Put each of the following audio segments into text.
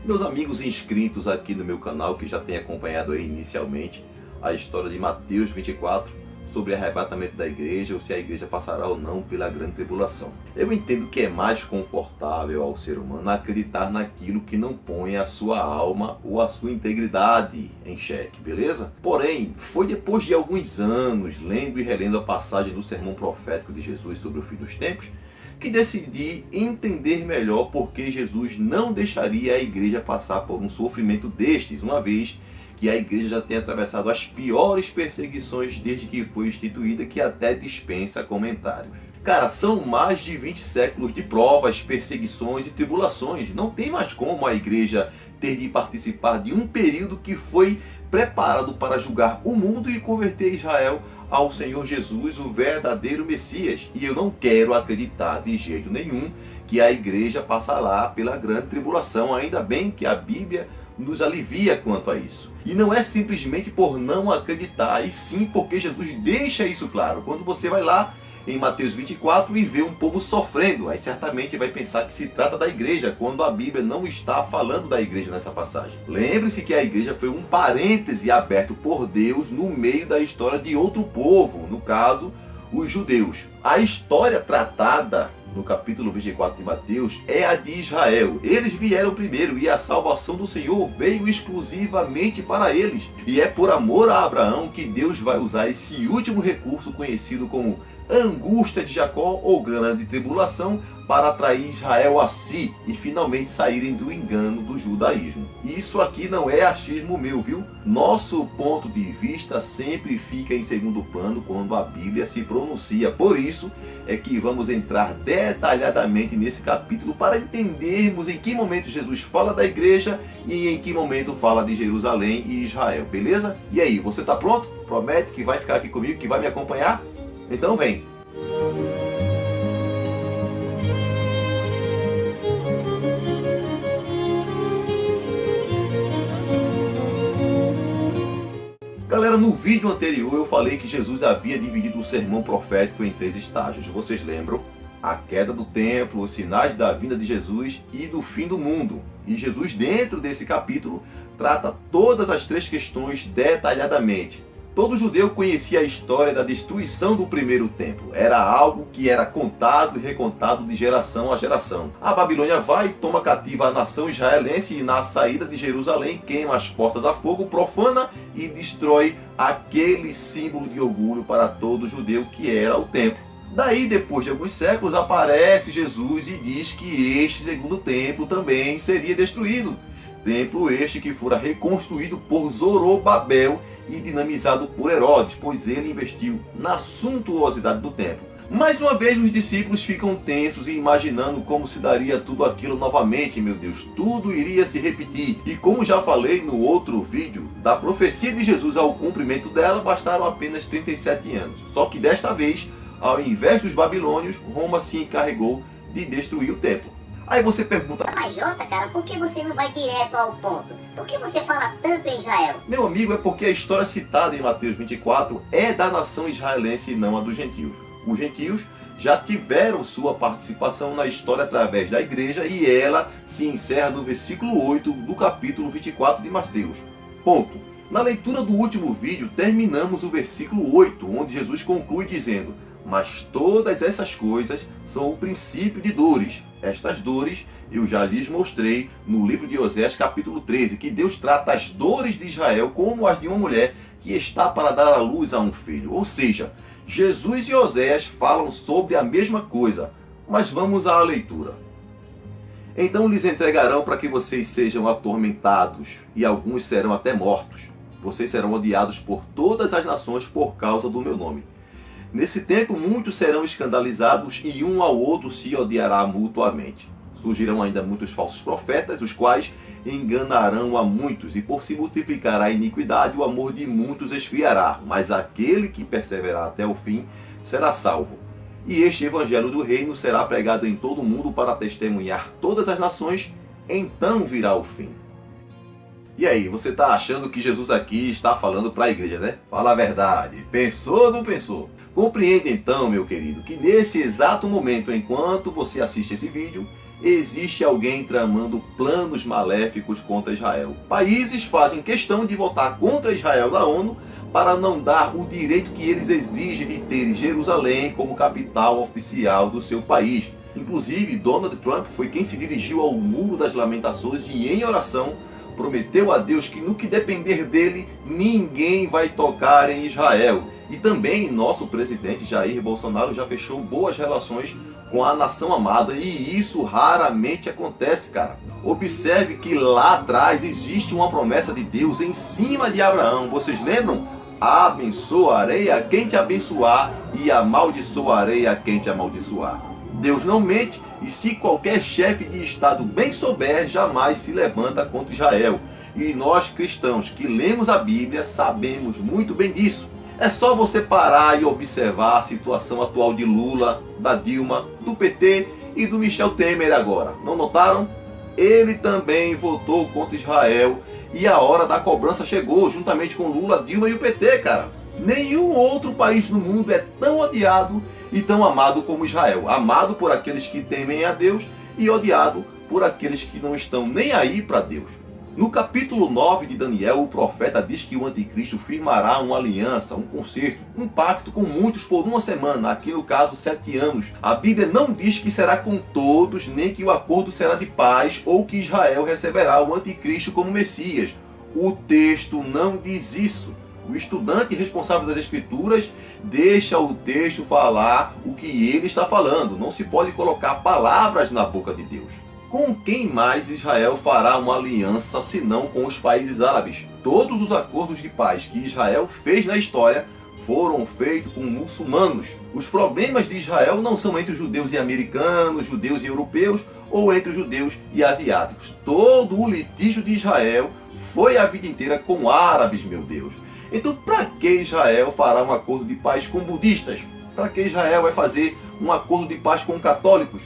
Meus amigos inscritos aqui no meu canal, que já têm acompanhado aí inicialmente a história de Mateus 24, sobre o arrebatamento da igreja, ou se a igreja passará ou não pela grande tribulação. Eu entendo que é mais confortável ao ser humano acreditar naquilo que não põe a sua alma ou a sua integridade em xeque, beleza? Porém, foi depois de alguns anos, lendo e relendo a passagem do sermão profético de Jesus sobre o fim dos tempos, que decidi entender melhor por que Jesus não deixaria a igreja passar por um sofrimento destes, uma vez que a igreja já tem atravessado as piores perseguições desde que foi instituída, que até dispensa comentários. Cara, são mais de 20 séculos de provas, perseguições e tribulações. Não tem mais como a igreja ter de participar de um período que foi preparado para julgar o mundo e converter Israel ao Senhor Jesus, o verdadeiro Messias. E eu não quero acreditar de jeito nenhum que a igreja passará pela grande tribulação. Ainda bem que a Bíblia nos alivia quanto a isso. E não é simplesmente por não acreditar, e sim porque Jesus deixa isso claro. Quando você vai lá em Mateus 24 e vê um povo sofrendo, aí certamente vai pensar que se trata da igreja, quando a Bíblia não está falando da igreja nessa passagem. Lembre-se que a igreja foi um parêntese aberto por Deus no meio da história de outro povo, no caso, os judeus. A história tratada no capítulo 24 de Mateus é a de Israel. Eles vieram primeiro e a salvação do Senhor veio exclusivamente para eles. E é por amor a Abraão que Deus vai usar esse último recurso conhecido como angústia de Jacó ou grande tribulação para atrair Israel a si e finalmente saírem do engano do judaísmo. Isso aqui não é achismo meu, viu? Nosso ponto de vista sempre fica em segundo plano quando a Bíblia se pronuncia. Por isso é que vamos entrar detalhadamente nesse capítulo para entendermos em que momento Jesus fala da igreja e em que momento fala de Jerusalém e Israel, beleza? E aí, você está pronto? Promete que vai ficar aqui comigo, que vai me acompanhar? Então vem! Galera, no vídeo anterior eu falei que Jesus havia dividido o sermão profético em 3 estágios. Vocês lembram? A queda do templo, os sinais da vinda de Jesus e do fim do mundo. E Jesus, dentro desse capítulo, trata todas as 3 questões detalhadamente. Todo judeu conhecia a história da destruição do primeiro templo. Era algo que era contado e recontado de geração a geração. A Babilônia vai e toma cativa a nação israelense e na saída de Jerusalém queima as portas a fogo, profana e destrói aquele símbolo de orgulho para todo judeu que era o templo. Daí, depois de alguns séculos, aparece Jesus e diz que este segundo templo também seria destruído. Templo este que fora reconstruído por Zorobabel e dinamizado por Herodes, pois ele investiu na suntuosidade do templo. Mais uma vez os discípulos ficam tensos e imaginando como se daria tudo aquilo novamente. Meu Deus, tudo iria se repetir. E como já falei no outro vídeo, da profecia de Jesus ao cumprimento dela bastaram apenas 37 anos. Só que desta vez, ao invés dos babilônios, Roma se encarregou de destruir o templo. Aí você pergunta: mas Jota, cara, por que você não vai direto ao ponto? Por que você fala tanto em Israel? Meu amigo, é porque a história citada em Mateus 24 é da nação israelense e não a dos gentios. Os gentios já tiveram sua participação na história através da igreja e ela se encerra no versículo 8 do capítulo 24 de Mateus. Ponto. Na leitura do último vídeo terminamos o versículo 8, onde Jesus conclui dizendo: mas todas essas coisas são o princípio de dores. Estas dores eu já lhes mostrei no livro de Oséias capítulo 13, que Deus trata as dores de Israel como as de uma mulher que está para dar à luz a um filho. Ou seja, Jesus e Oséias falam sobre a mesma coisa. Mas vamos à leitura. Então lhes entregarão para que vocês sejam atormentados, e alguns serão até mortos. Vocês serão odiados por todas as nações por causa do meu nome. Nesse tempo muitos serão escandalizados e um ao outro se odiará mutuamente. Surgirão ainda muitos falsos profetas, os quais enganarão a muitos, e por se multiplicar a iniquidade, o amor de muitos esfriará. Mas aquele que perseverar até o fim será salvo. E este evangelho do reino será pregado em todo o mundo para testemunhar todas as nações, então virá o fim. E aí, você está achando que Jesus aqui está falando para a igreja, né? Fala a verdade. Pensou ou não pensou? Compreende então, meu querido, que nesse exato momento, enquanto você assiste esse vídeo, existe alguém tramando planos maléficos contra Israel. Países fazem questão de votar contra Israel na ONU para não dar o direito que eles exigem de ter Jerusalém como capital oficial do seu país. Inclusive, Donald Trump foi quem se dirigiu ao Muro das Lamentações e, em oração, prometeu a Deus que no que depender dele, ninguém vai tocar em Israel. E também nosso presidente Jair Bolsonaro já fechou boas relações com a nação amada, e isso raramente acontece, cara. Observe que lá atrás existe uma promessa de Deus em cima de Abraão. Vocês lembram? Abençoarei a quem te abençoar e amaldiçoarei a quem te amaldiçoar. Deus não mente, e se qualquer chefe de Estado bem souber, jamais se levanta contra Israel. E nós cristãos que lemos a Bíblia sabemos muito bem disso. É só você parar e observar a situação atual de Lula, da Dilma, do PT e do Michel Temer agora. Não notaram? Ele também votou contra Israel e a hora da cobrança chegou, juntamente com Lula, Dilma e o PT, cara. Nenhum outro país no mundo é tão odiado e tão amado como Israel. Amado por aqueles que temem a Deus e odiado por aqueles que não estão nem aí para Deus. No capítulo 9 de Daniel, o profeta diz que o anticristo firmará uma aliança, um concerto, um pacto com muitos por uma semana, aqui no caso 7 anos. A Bíblia não diz que será com todos, nem que o acordo será de paz ou que Israel receberá o anticristo como Messias. O texto não diz isso. O estudante responsável das Escrituras deixa o texto falar o que ele está falando. Não se pode colocar palavras na boca de Deus. Com quem mais Israel fará uma aliança senão com os países árabes? Todos os acordos de paz que Israel fez na história foram feitos com muçulmanos. Os problemas de Israel não são entre judeus e americanos, judeus e europeus, ou entre judeus e asiáticos. Todo o litígio de Israel foi a vida inteira com árabes, meu Deus. Então, para que Israel fará um acordo de paz com budistas? Para que Israel vai fazer um acordo de paz com católicos?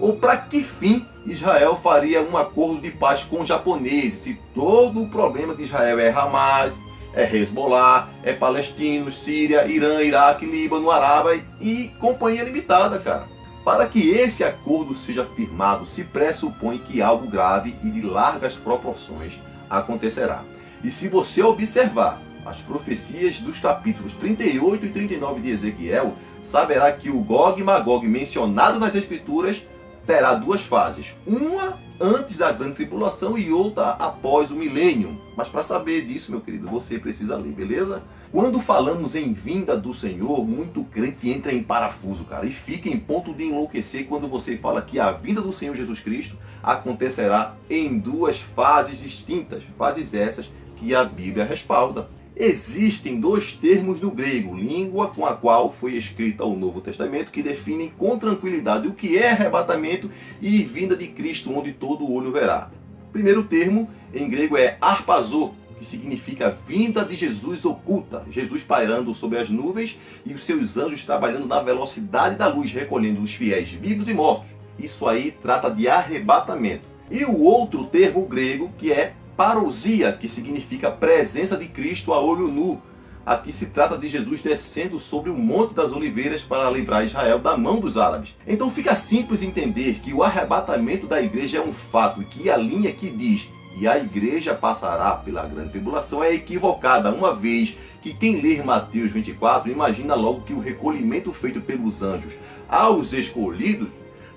Ou para que fim Israel faria um acordo de paz com os japoneses, se todo o problema de Israel é Hamas, é Hezbollah, é palestinos, Síria, Irã, Iraque, Líbano, Arábia e companhia limitada, cara? Para que esse acordo seja firmado, se pressupõe que algo grave e de largas proporções acontecerá. E se você observar as profecias dos capítulos 38 e 39 de Ezequiel, saberá que o Gog e Magog mencionado nas Escrituras terá duas fases, uma antes da grande tribulação e outra após o milênio. Mas para saber disso, meu querido, você precisa ler, beleza? Quando falamos em vinda do Senhor, muito crente entra em parafuso, cara, e fica em ponto de enlouquecer quando você fala que a vinda do Senhor Jesus Cristo acontecerá em duas fases distintas, fases essas que a Bíblia respalda. Existem dois termos no grego, língua com a qual foi escrita o Novo Testamento, que definem com tranquilidade o que é arrebatamento e vinda de Cristo, onde todo olho verá. O primeiro termo em grego é harpazo, que significa vinda de Jesus oculta, Jesus pairando sobre as nuvens e os seus anjos trabalhando na velocidade da luz, recolhendo os fiéis vivos e mortos. Isso aí trata de arrebatamento. E o outro termo grego que é parousia, que significa presença de Cristo a olho nu. Aqui se trata de Jesus descendo sobre o Monte das Oliveiras para livrar Israel da mão dos árabes. Então fica simples entender que o arrebatamento da igreja é um fato e que a linha que diz que a igreja passará pela grande tribulação é equivocada, uma vez que quem ler Mateus 24 imagina logo que o recolhimento feito pelos anjos aos escolhidos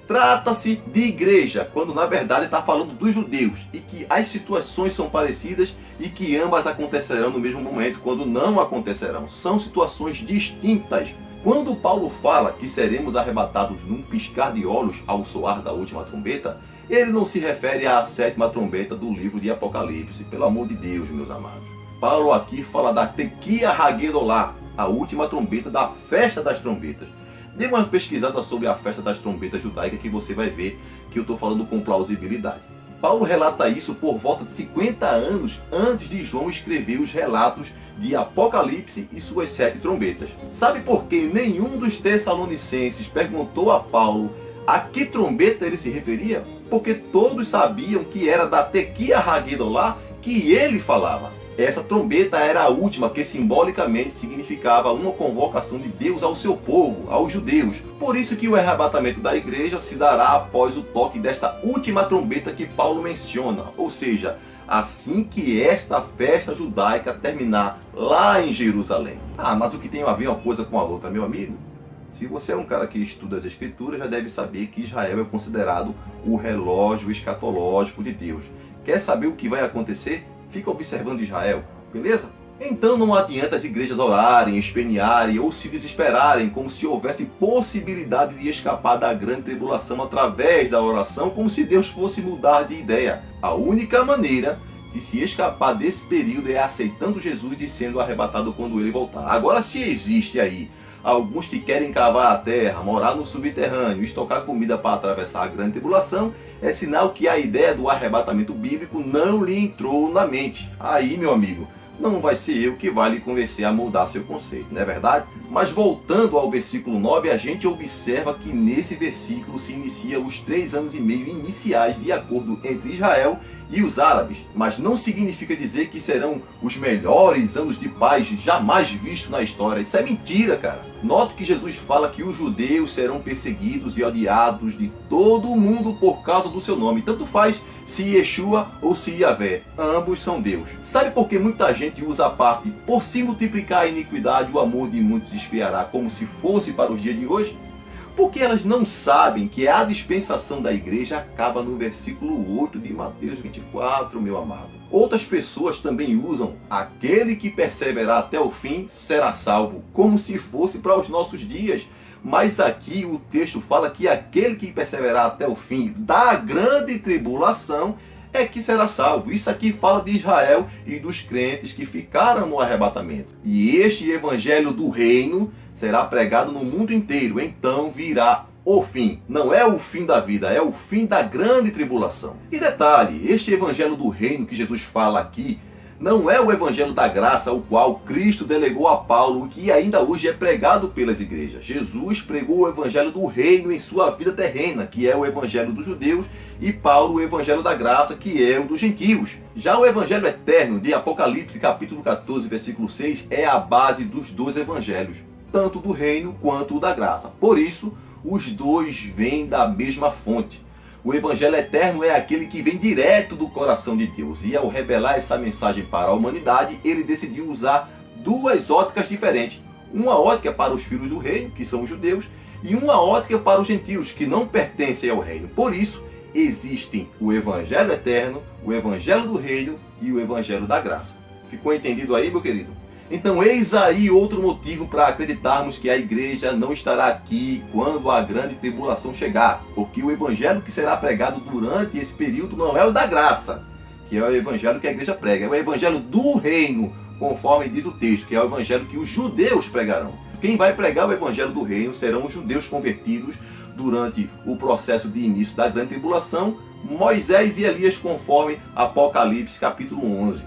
trata-se de igreja, quando na verdade está falando dos judeus, e que as situações são parecidas e que ambas acontecerão no mesmo momento, quando não acontecerão. São situações distintas. Quando Paulo fala que seremos arrebatados num piscar de olhos ao soar da última trombeta, ele não se refere à sétima trombeta do livro de Apocalipse, pelo amor de Deus, meus amados. Paulo aqui fala da Tequia Hagedolá, a última trombeta da festa das trombetas. Dê uma pesquisada sobre a festa das trombetas judaica que você vai ver que eu estou falando com plausibilidade. Paulo relata isso por volta de 50 anos antes de João escrever os relatos de Apocalipse e suas 7 trombetas. Sabe por que nenhum dos tessalonicenses perguntou a Paulo a que trombeta ele se referia? Porque todos sabiam que era da Tequia Hagedolá que ele falava. Essa trombeta era a última, que simbolicamente significava uma convocação de Deus ao seu povo, aos judeus. Por isso que o arrebatamento da igreja se dará após o toque desta última trombeta que Paulo menciona, ou seja, assim que esta festa judaica terminar lá em Jerusalém. Mas o que tem a ver uma coisa com a outra, meu amigo? Se você é um cara que estuda as escrituras, já deve saber que Israel é considerado o relógio escatológico de Deus. Quer saber o que vai acontecer? Fica observando Israel, beleza? Então não adianta as igrejas orarem, espernearem ou se desesperarem como se houvesse possibilidade de escapar da grande tribulação através da oração, como se Deus fosse mudar de ideia. A única maneira de se escapar desse período é aceitando Jesus e sendo arrebatado quando ele voltar. Agora, se existe aí alguns que querem cavar a terra, morar no subterrâneo, estocar comida para atravessar a grande tribulação, é sinal que a ideia do arrebatamento bíblico não lhe entrou na mente. Aí, meu amigo, não vai ser eu que vai lhe convencer a mudar seu conceito, não é verdade? Mas voltando ao versículo 9, a gente observa que nesse versículo se inicia os 3 anos e meio iniciais de acordo entre Israel e os árabes, mas não significa dizer que serão os melhores anos de paz jamais vistos na história. Isso é mentira, cara. Note que Jesus fala que os judeus serão perseguidos e odiados de todo o mundo por causa do seu nome. Tanto faz se Yeshua ou se Yahvé. Ambos são Deus. Sabe por que muita gente usa a parte por se multiplicar a iniquidade, o amor de muitos esfriará, como se fosse para os dias de hoje? Porque elas não sabem que a dispensação da igreja acaba no versículo 8 de Mateus 24, meu amado. Outras pessoas também usam aquele que perseverar até o fim será salvo, como se fosse para os nossos dias. Mas aqui o texto fala que aquele que perseverar até o fim da grande tribulação é que será salvo. Isso aqui fala de Israel e dos crentes que ficaram no arrebatamento. E este evangelho do reino será pregado no mundo inteiro, então virá o fim. Não é o fim da vida, é o fim da grande tribulação. E detalhe, este evangelho do reino que Jesus fala aqui, não é o evangelho da graça, o qual Cristo delegou a Paulo, que ainda hoje é pregado pelas igrejas. Jesus pregou o evangelho do reino em sua vida terrena, que é o evangelho dos judeus, e Paulo o evangelho da graça, que é o dos gentios. Já o evangelho eterno de Apocalipse, capítulo 14, versículo 6, é a base dos dois evangelhos, tanto do reino quanto da graça. Por isso, os dois vêm da mesma fonte. O evangelho eterno é aquele que vem direto do coração de Deus. E ao revelar essa mensagem para a humanidade, ele decidiu usar duas óticas diferentes. Uma ótica para os filhos do reino, que são os judeus, e uma ótica para os gentios, que não pertencem ao reino. Por isso, existem o evangelho eterno, o evangelho do reino e o evangelho da graça. Ficou entendido aí, meu querido? Então eis aí outro motivo para acreditarmos que a igreja não estará aqui quando a grande tribulação chegar, porque o evangelho que será pregado durante esse período não é o da graça, que é o evangelho que a igreja prega, é o evangelho do reino, conforme diz o texto, que é o evangelho que os judeus pregarão. Quem vai pregar o evangelho do reino serão os judeus convertidos durante o processo de início da grande tribulação, Moisés e Elias, conforme Apocalipse capítulo 11.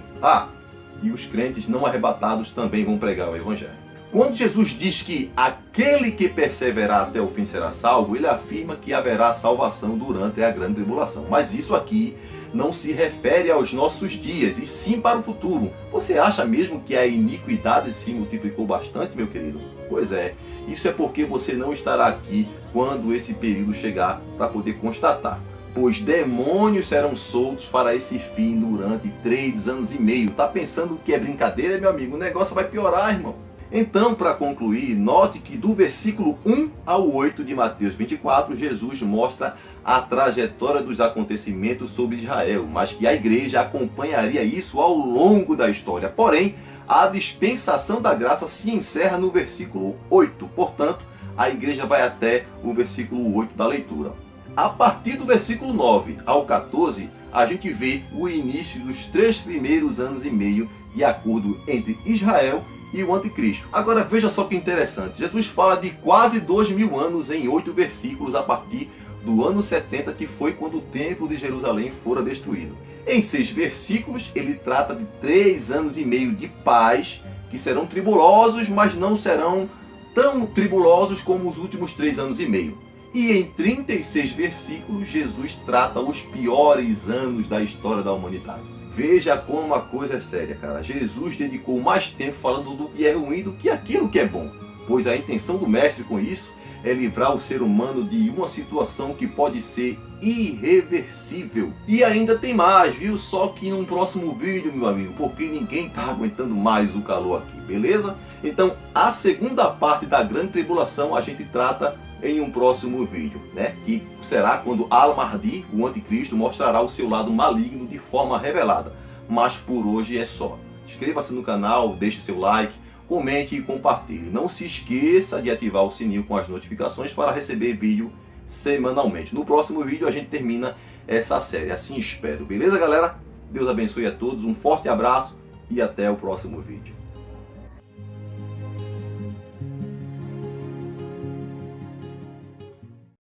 E os crentes não arrebatados também vão pregar o evangelho. Quando Jesus diz que aquele que perseverar até o fim será salvo, ele afirma que haverá salvação durante a grande tribulação. Mas isso aqui não se refere aos nossos dias, e sim para o futuro. Você acha mesmo que a iniquidade se multiplicou bastante, meu querido? Pois é, isso é porque você não estará aqui quando esse período chegar para poder constatar. Pois demônios serão soltos para esse fim durante 3 anos e meio. Tá pensando que é brincadeira, meu amigo? O negócio vai piorar, irmão. Então, para concluir, note que do versículo 1 ao 8 de Mateus 24, Jesus mostra a trajetória dos acontecimentos sobre Israel, mas que a igreja acompanharia isso ao longo da história. Porém, a dispensação da graça se encerra no versículo 8. Portanto, a igreja vai até o versículo 8 da leitura. A partir do versículo 9 ao 14, a gente vê o início dos 3 primeiros anos e meio de acordo entre Israel e o anticristo. Agora veja só que interessante, Jesus fala de quase 2000 anos em 8 versículos a partir do ano 70, que foi quando o templo de Jerusalém fora destruído. Em 6 versículos ele trata de 3 anos e meio de paz, que serão tribulosos, mas não serão tão tribulosos como os últimos 3 anos e meio. E em 36 versículos, Jesus trata os piores anos da história da humanidade. Veja como a coisa é séria, cara. Jesus dedicou mais tempo falando do que é ruim do que aquilo que é bom, pois a intenção do mestre com isso é livrar o ser humano de uma situação que pode ser irreversível. E ainda tem mais, viu? Só que num próximo vídeo, meu amigo, porque ninguém tá aguentando mais o calor aqui, beleza? Então, a segunda parte da grande tribulação a gente trata em um próximo vídeo, né? Que será quando Al-Mahdi, o anticristo, mostrará o seu lado maligno de forma revelada. Mas por hoje é só. Inscreva-se no canal, deixe seu like, comente e compartilhe. Não se esqueça de ativar o sininho com as notificações para receber vídeo semanalmente. No próximo vídeo a gente termina essa série, assim espero. Beleza, galera? Deus abençoe a todos, um forte abraço e até o próximo vídeo.